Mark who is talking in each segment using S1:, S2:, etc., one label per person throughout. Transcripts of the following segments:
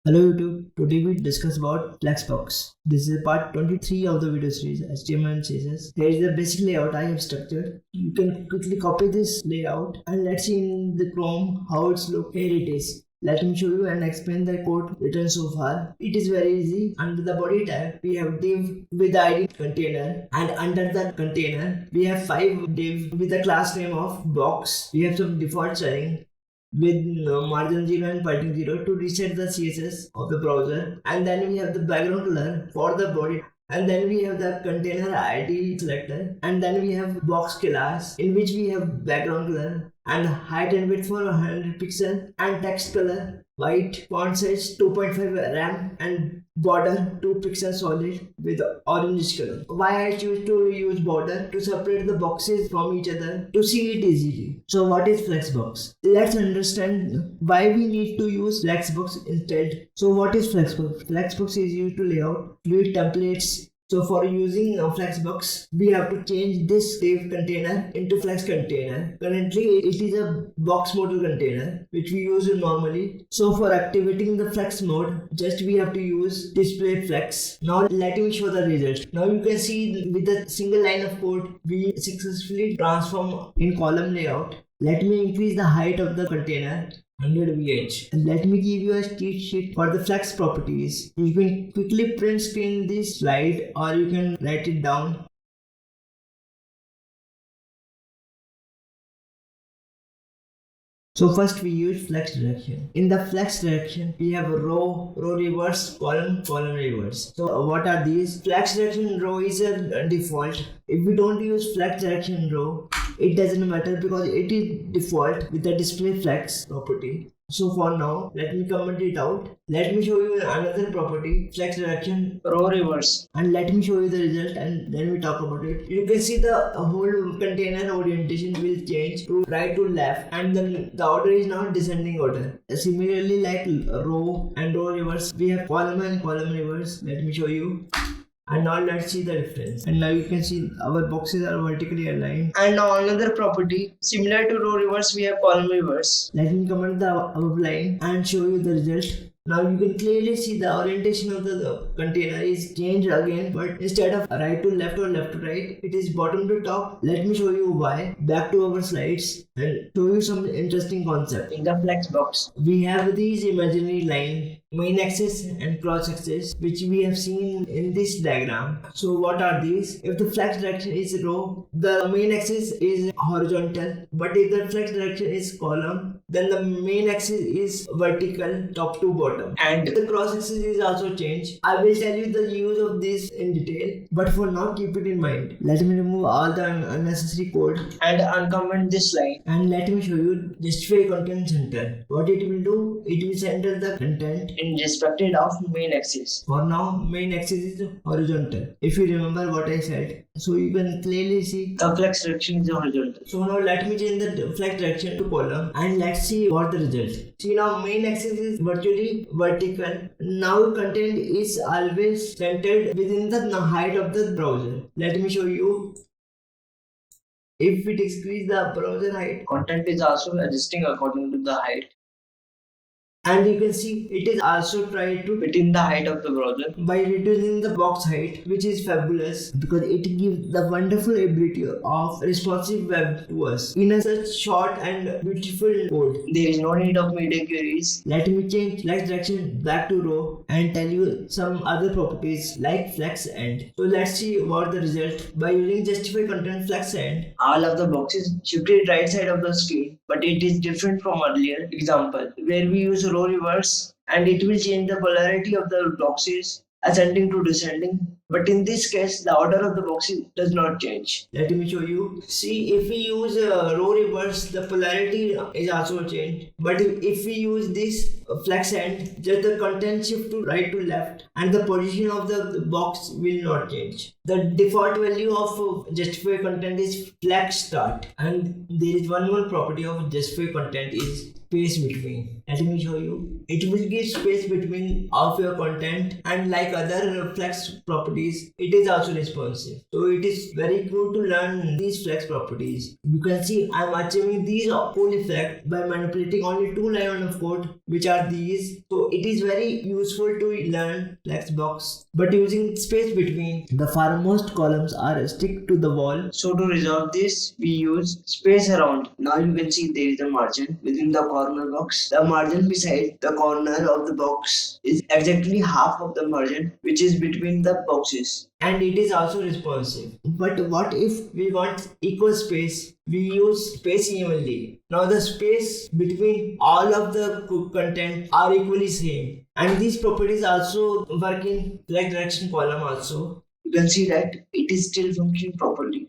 S1: Hello YouTube, today we discuss about Flexbox. This is part 23 of the video series HTML and CSS. Here is the basic layout I have structured. You can quickly copy this layout and let's see in the Chrome how it's look. Here it is. Let me show you and explain the code written so far. It is very easy. Under the body tag, we have div with the ID container, and under the container, we have 5 div with the class name of box. We have some default setting with margin 0 and padding 0 to reset the CSS of the browser, and then we have the background color for the body, and then we have the container ID selector, and then we have box class in which we have background color and height and width for 100 pixel and text color white, font size 2.5 RAM, and border 2 pixels solid with orange color. Why I choose to use border? To separate the boxes from each other to see it easily. So what is Flexbox? Let's understand why we need to use Flexbox instead. So what is Flexbox? Flexbox is used to lay out fluid templates. So for using a Flexbox, we have to change this div container into flex container. Currently, it is a box model container which we use normally. So for activating the flex mode, just we have to use display flex. Now let me show the result. Now you can see with a single line of code, we successfully transform in column layout. Let me increase the height of the container 100 VH. And let me give you a cheat sheet for the flex properties. You can quickly print screen this slide or you can write it down. So first we use flex direction. In the flex direction, we have row reverse, column reverse. So what are these? Flex direction row is a default. If we don't use flex direction row, it doesn't matter because it is default with the display flex property. So for now, let me comment it out. Let me show you another property, flex direction row reverse, and let me show you the result and then we talk about it. You can see the whole container orientation will change to right to left, and then the order is now descending order. Similarly, like row and row reverse, we have column and column reverse. Let me show you. And now let's see the difference. And now you can see our boxes are vertically aligned. And now another property, similar to row reverse, we have column reverse. Let me comment the above line and show you the result. Now you can clearly see the orientation of the container is changed again, but instead of right to left or left to right, it is bottom to top. Let me show you why. Back to our slides and show you some interesting concept. In the flex box, we have these imaginary line, main axis and cross axis, which we have seen in this diagram. So what are these? If the flex direction is row, the main axis is horizontal, but if the flex direction is column, then the main axis is vertical, top to bottom, and the cross axis is also changed. I will tell you the use of this in detail, but for now keep it in mind. Let me remove all the unnecessary code and uncomment this line, and let me show you justify content center. What it will do, it will center the content in respect of main axis. For now, main axis is horizontal. If you remember what I said, so you can clearly see the flex direction is horizontal. So now let me change the flex direction to column and let's see what the result. See, now main axis is virtually vertical. Now content is always centered within the height of the browser. Let me show you. If we decrease the browser height, content is also adjusting according to the height. And you can see it is also trying to fit in the height of the browser by reducing the box height, which is fabulous because it gives the wonderful ability of responsive web to us in a such short and beautiful code. There is no need of media queries. Let me change flex direction back to row and tell you some other properties like flex end. So let's see what the result. By using justify content flex end, all of the boxes shifted right side of the screen, but it is different from earlier example where we use row reverse and it will change the polarity of the boxes ascending to descending, but in this case the order of the boxes does not change. Let me show you. See, if we use row reverse, the polarity is also changed, but if we use this flex end, just the content shift to right to left and the position of the box will not change. The default value of justify content is flex start, and there is one more property of justify content is space between. Let me show you. It will give space between of your content, and like other flex properties, it is also responsive. So it is very good to learn these flex properties. You can see I am achieving these cool effect by manipulating only 2 lines of code, which are these. So it is very useful to learn Flexbox, but using space between the farmost columns are stick to the wall. So to resolve this, we use space around. Now you can see there is a margin within the corner box. The margin beside the corner of the box is exactly half of the margin which is between the boxes. And it is also responsive. But what if we want equal space? We use space evenly. Now the space between all of the content are equally same. And these properties also work in like direction column also. You can see that it is still functioning properly.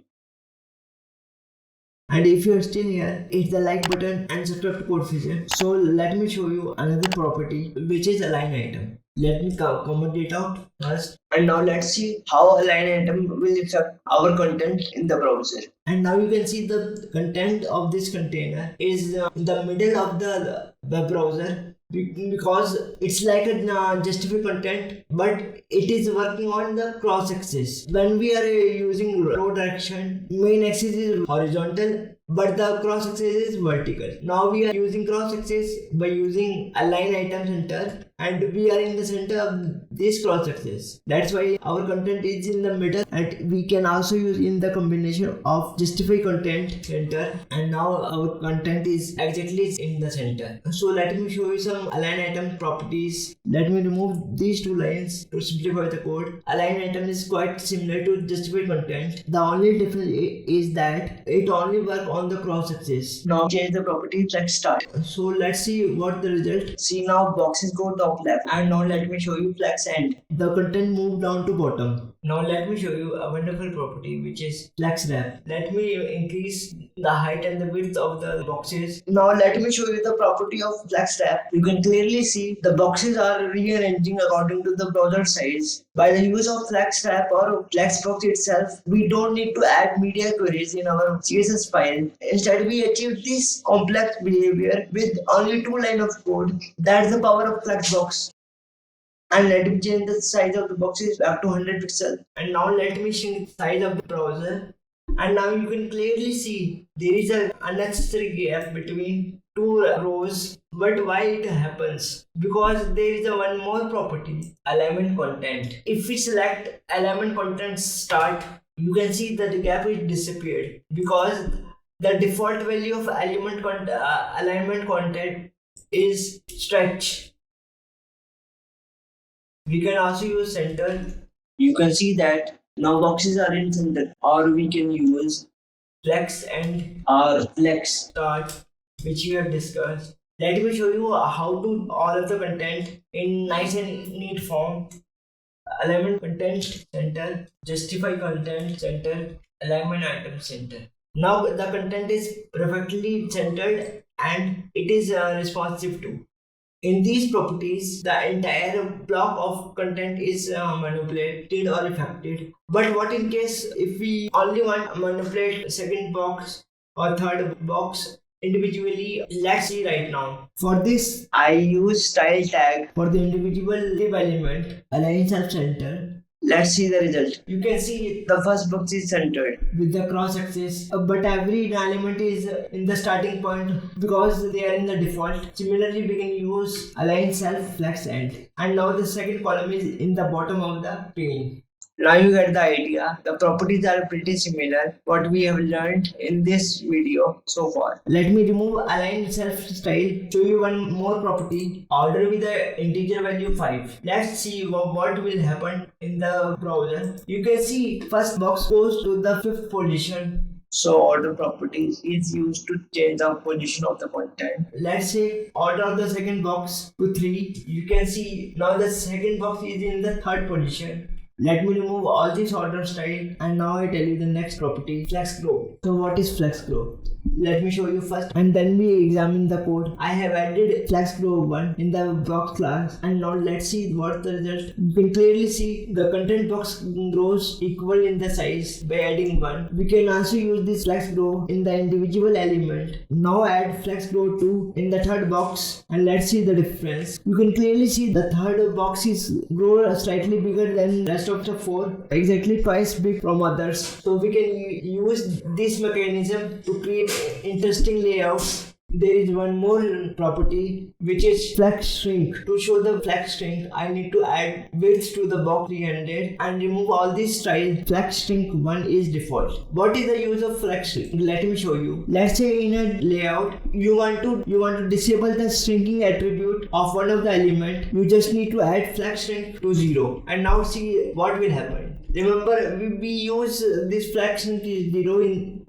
S1: And if you are still here, hit the like button and subscribe to Code Fusion. So let me show you another property which is align item. Let me comment it out first. And now let's see how align item will affect our content in the browser. And now you can see the content of this container is in the middle of the web browser, because it's like a justified content, but it is working on the cross axis. When we are using row direction, main axis is horizontal, but the cross axis is vertical. Now we are using cross axis by using align item center, and we are in the center of this cross axis. That's why our content is in the middle, and we can also use in the combination of justify content center, and now our content is exactly in the center. So let me show you some align item properties. Let me remove these 2 lines to simplify the code. Align item is quite similar to justify content. The only difference is that it only works on the cross axis. Now change the property flex start. So let's see what the result. See, now boxes go top left, and now let me show you flex end. The content moved down to bottom. Now let me show you a wonderful property which is flex wrap. Let me increase the height and the width of the boxes. Now let me show you the property of flex wrap. You can clearly see the boxes are rearranging according to the browser size. By the use of flex wrap or Flexbox itself, we don't need to add media queries in our CSS file. Instead, we achieve this complex behavior with only 2 lines of code. That's the power of Flexbox. And let me change the size of the boxes back to 100 pixels. And now let me shrink the size of the browser. And now you can clearly see there is an unnecessary gap between 2 rows. But why it happens? Because there is a one more property, alignment content. If we select alignment content start, you can see that the gap is disappeared, because the default value of alignment content is stretch. We can also use center. You can see that now boxes are in center, or we can use flex end or flex start, which we have discussed. Let me show you how to all of the content in nice and neat form. Alignment content center, justify content center, alignment item center. Now the content is perfectly centered and it is responsive too. In these properties, the entire block of content is manipulated or affected. But what in case if we only want to manipulate second box or third box individually? Let's see right now. For this, I use style tag for the individual div element, align self center. Let's see the result. You can see the first box is centered with the cross axis, but every element is in the starting point because they are in the default. Similarly, we can use align self flex end, and now the second column is in the bottom of the pane. Now you get the idea. The properties are pretty similar what we have learned in this video so far. Let me remove align self style. Show you one more property. Order with the integer value 5. Let's see what will happen in the browser. You can see first box goes to the 5th position. So order properties is used to change the position of the content. Let's say order of the second box to 3. You can see now the second box is in the 3rd position. Let me remove all this order style, and now I tell you the next property, flex grow. So what is flex grow? Let me show you first and then we examine the code. I have added FlexGrow1 in the box class, and now let's see what the result. You can clearly see the content box grows equal in the size by adding 1. We can also use this FlexGrow in the individual element. Now add FlexGrow2 in the third box and let's see the difference. You can clearly see the third box is grow slightly bigger than rest of the 4, exactly twice big from others. So we can use this mechanism to create interesting layouts. There is one more property which is flex shrink. To show the flex shrink, I need to add width to the box 300 and remove all these styles. Flex shrink 1 is default. What is the use of flex shrink? Let me show you. Let's say in a layout you want to disable the shrinking attribute of one of the element. You just need to add flex shrink to 0 and now see what will happen. Remember we use this flex shrink is 0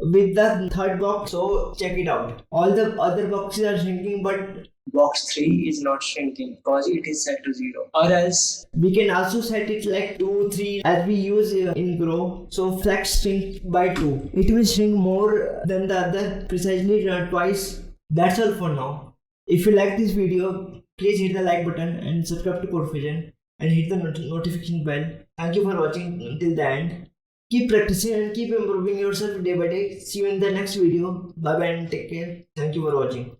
S1: with the third box, so check it out. All the other boxes are shrinking, but box 3 is not shrinking because it is set to 0. Or else we can also set it like 2, 3 as we use in Grow. So flex shrink by 2. It will shrink more than the other, precisely twice. That's all for now. If you like this video, please hit the like button and subscribe to CodeFusion and hit the notification bell. Thank you for watching until the end. Keep practicing and keep improving yourself day by day. See you in the next video. Bye bye and take care. Thank you for watching.